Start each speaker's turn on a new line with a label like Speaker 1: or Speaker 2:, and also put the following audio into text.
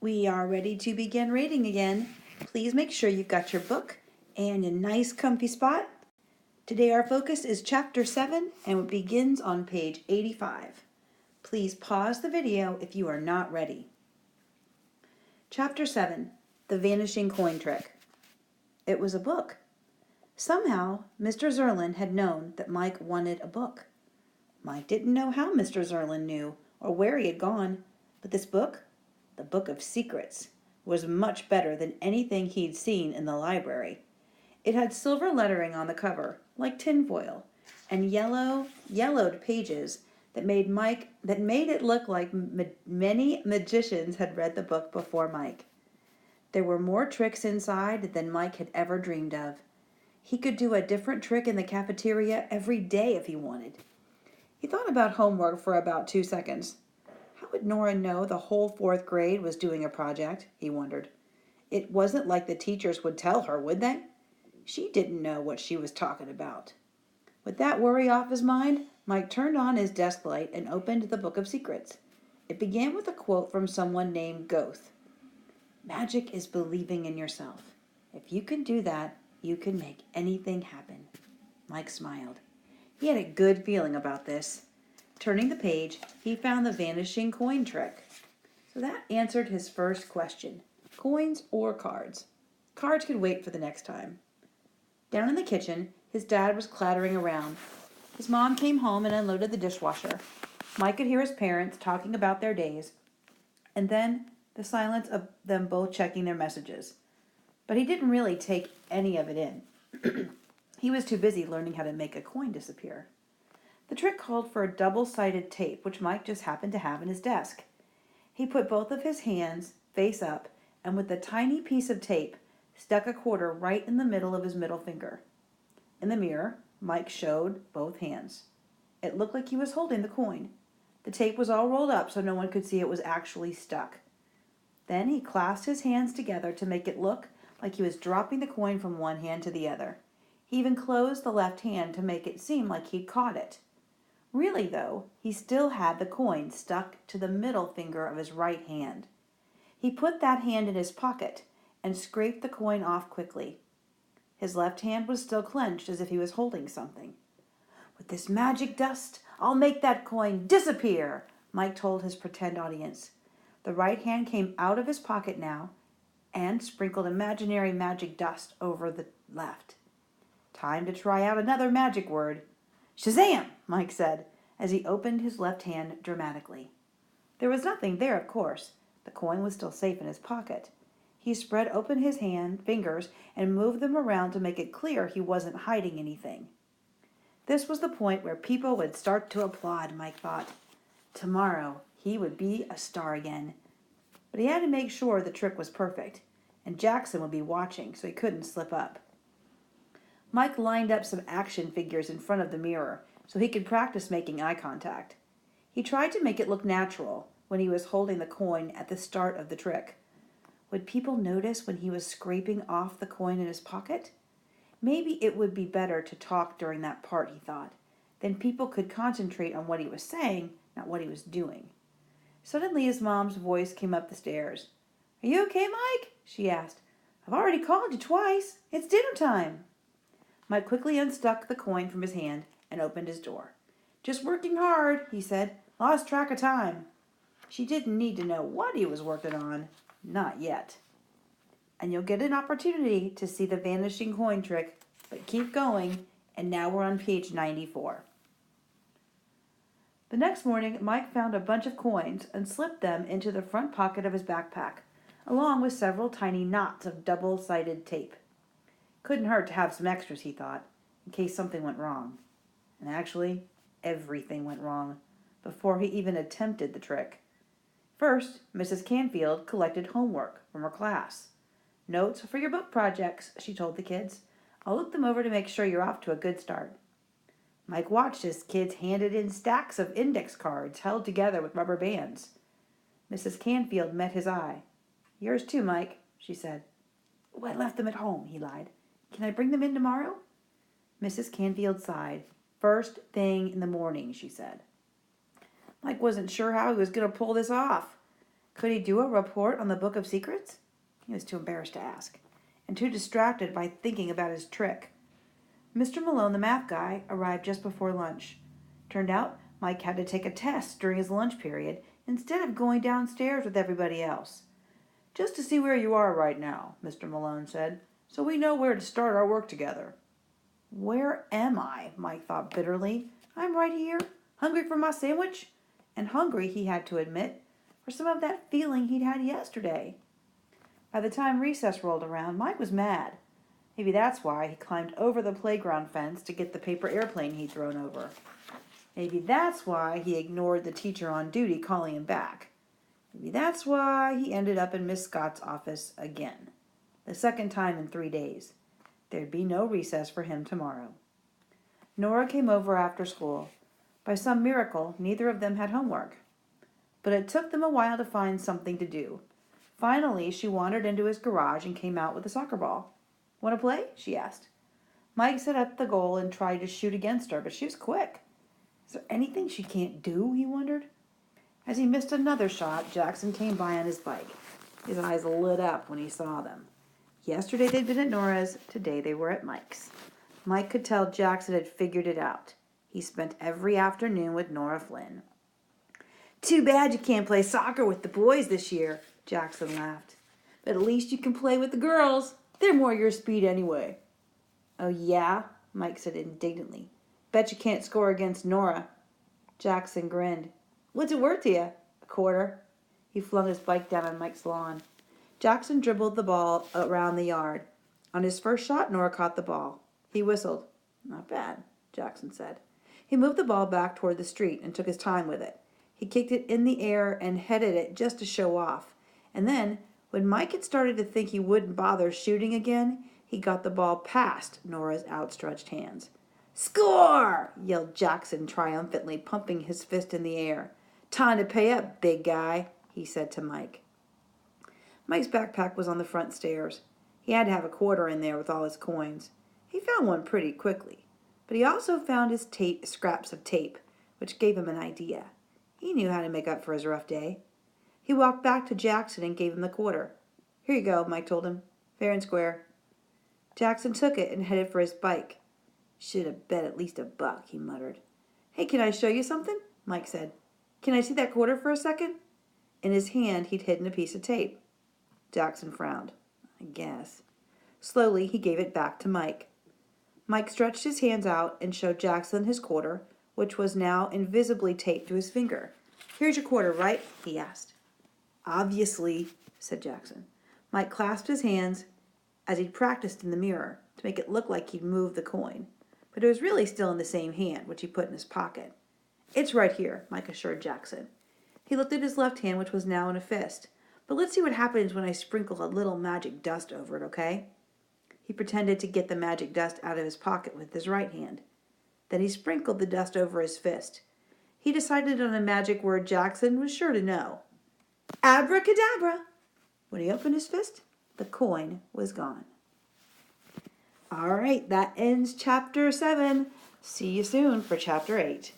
Speaker 1: We are ready to begin reading again. Please make sure you've got your book and a nice comfy spot. Today our focus is Chapter 7 and it begins on page 85. Please pause the video if you are not ready. Chapter 7, The Vanishing Coin Trick. It was a book. Somehow, Mr. Zerlin had known that Mike wanted a book. Mike didn't know how Mr. Zerlin knew or where he had gone, but this book, the Book of Secrets, was much better than anything he'd seen in the library. It had silver lettering on the cover, like tinfoil, and yellowed pages that made it look like many magicians had read the book before Mike. There were more tricks inside than Mike had ever dreamed of. He could do a different trick in the cafeteria every day if he wanted. He thought about homework for about 2 seconds. How would Nora know the whole 4th grade was doing a project, he wondered. It wasn't like the teachers would tell her, would they? She didn't know what she was talking about. With that worry off his mind, Mike turned on his desk light and opened the Book of Secrets. It began with a quote from someone named Goethe. Magic is believing in yourself. If you can do that, you can make anything happen. Mike smiled. He had a good feeling about this. Turning the page, he found the vanishing coin trick. So that answered his first question. Coins or cards? Cards could wait for the next time. Down in the kitchen, his dad was clattering around. His mom came home and unloaded the dishwasher. Mike could hear his parents talking about their days, and then the silence of them both checking their messages. But he didn't really take any of it in. He was too busy learning how to make a coin disappear. The trick called for a double-sided tape, which Mike just happened to have in his desk. He put both of his hands face up, and with a tiny piece of tape, stuck a quarter right in the middle of his middle finger. In the mirror, Mike showed both hands. It looked like he was holding the coin. The tape was all rolled up so no one could see it was actually stuck. Then he clasped his hands together to make it look like he was dropping the coin from one hand to the other. He even closed the left hand to make it seem like he'd caught it. Really, though, he still had the coin stuck to the middle finger of his right hand. He put that hand in his pocket and scraped the coin off quickly. His left hand was still clenched as if he was holding something. With this magic dust, I'll make that coin disappear, Mike told his pretend audience. The right hand came out of his pocket now and sprinkled imaginary magic dust over the left. Time to try out another magic word. Shazam, Mike said, as he opened his left hand dramatically. There was nothing there, of course. The coin was still safe in his pocket. He spread open his fingers and moved them around to make it clear he wasn't hiding anything. This was the point where people would start to applaud, Mike thought. Tomorrow, he would be a star again. But he had to make sure the trick was perfect, and Jackson would be watching so he couldn't slip up. Mike lined up some action figures in front of the mirror so he could practice making eye contact. He tried to make it look natural when he was holding the coin at the start of the trick. Would people notice when he was scraping off the coin in his pocket? Maybe it would be better to talk during that part, he thought. Then people could concentrate on what he was saying, not what he was doing. Suddenly his mom's voice came up the stairs. Are you okay, Mike? She asked. I've already called you twice. It's dinner time. Mike quickly unstuck the coin from his hand and opened his door. Just working hard, he said. Lost track of time. She didn't need to know what he was working on. Not yet. And you'll get an opportunity to see the vanishing coin trick, but keep going, and now we're on page 94. The next morning, Mike found a bunch of coins and slipped them into the front pocket of his backpack, along with several tiny knots of double-sided tape. Couldn't hurt to have some extras, he thought, in case something went wrong. And actually, everything went wrong before he even attempted the trick. First, Mrs. Canfield collected homework from her class. Notes for your book projects, she told the kids. I'll look them over to make sure you're off to a good start. Mike watched as kids handed in stacks of index cards held together with rubber bands. Mrs. Canfield met his eye. Yours too, Mike, she said. Oh, I left them at home, he lied. Can I bring them in tomorrow? Mrs. Canfield sighed. First thing in the morning, she said. Mike wasn't sure how he was going to pull this off. Could he do a report on the Book of Secrets? He was too embarrassed to ask, and too distracted by thinking about his trick. Mr. Malone, the math guy, arrived just before lunch. Turned out Mike had to take a test during his lunch period instead of going downstairs with everybody else. "Just to see where you are right now," Mr. Malone said, "so we know where to start our work together." Where am I? Mike thought bitterly. I'm right here, hungry for my sandwich. And hungry, he had to admit, for some of that feeling he'd had yesterday. By the time recess rolled around, Mike was mad. Maybe that's why he climbed over the playground fence to get the paper airplane he'd thrown over. Maybe that's why he ignored the teacher on duty calling him back. Maybe that's why he ended up in Miss Scott's office again. The second time in 3 days. There'd be no recess for him tomorrow. Nora came over after school. By some miracle, neither of them had homework. But it took them a while to find something to do. Finally, she wandered into his garage and came out with a soccer ball. "Want to play?" she asked. Mike set up the goal and tried to shoot against her, but she was quick. Is there anything she can't do? He wondered. As he missed another shot, Jackson came by on his bike. His eyes lit up when he saw them. Yesterday they'd been at Nora's, today they were at Mike's. Mike could tell Jackson had figured it out. He spent every afternoon with Nora Flynn. "Too bad you can't play soccer with the boys this year," Jackson laughed. "But at least you can play with the girls. They're more your speed anyway." "Oh yeah?" Mike said indignantly. "Bet you can't score against Nora." Jackson grinned. "What's it worth to you?" "A quarter." He flung his bike down on Mike's lawn. Jackson dribbled the ball around the yard. On his first shot, Nora caught the ball. He whistled. "Not bad," Jackson said. He moved the ball back toward the street and took his time with it. He kicked it in the air and headed it just to show off. And then, when Mike had started to think he wouldn't bother shooting again, he got the ball past Nora's outstretched hands. "Score!" yelled Jackson triumphantly, pumping his fist in the air. "Time to pay up, big guy," he said to Mike. Mike's backpack was on the front stairs. He had to have a quarter in there with all his coins. He found one pretty quickly, but he also found his scraps of tape, which gave him an idea. He knew how to make up for his rough day. He walked back to Jackson and gave him the quarter. "Here you go," Mike told him. "Fair and square." Jackson took it and headed for his bike. "Should have bet at least $1, he muttered. "Hey, can I show you something?" Mike said. "Can I see that quarter for a second?" In his hand, he'd hidden a piece of tape. Jackson frowned. "I guess." Slowly, he gave it back to Mike. Mike stretched his hands out and showed Jackson his quarter, which was now invisibly taped to his finger. "Here's your quarter, right?" he asked. "Obviously," said Jackson. Mike clasped his hands as he'd practiced in the mirror to make it look like he'd moved the coin, but it was really still in the same hand, which he put in his pocket. "It's right here," Mike assured Jackson. He looked at his left hand, which was now in a fist. "But let's see what happens when I sprinkle a little magic dust over it, okay?" He pretended to get the magic dust out of his pocket with his right hand. Then he sprinkled the dust over his fist. He decided on a magic word Jackson was sure to know. Abracadabra! When he opened his fist, the coin was gone. All right, that ends Chapter 7. See you soon for Chapter 8.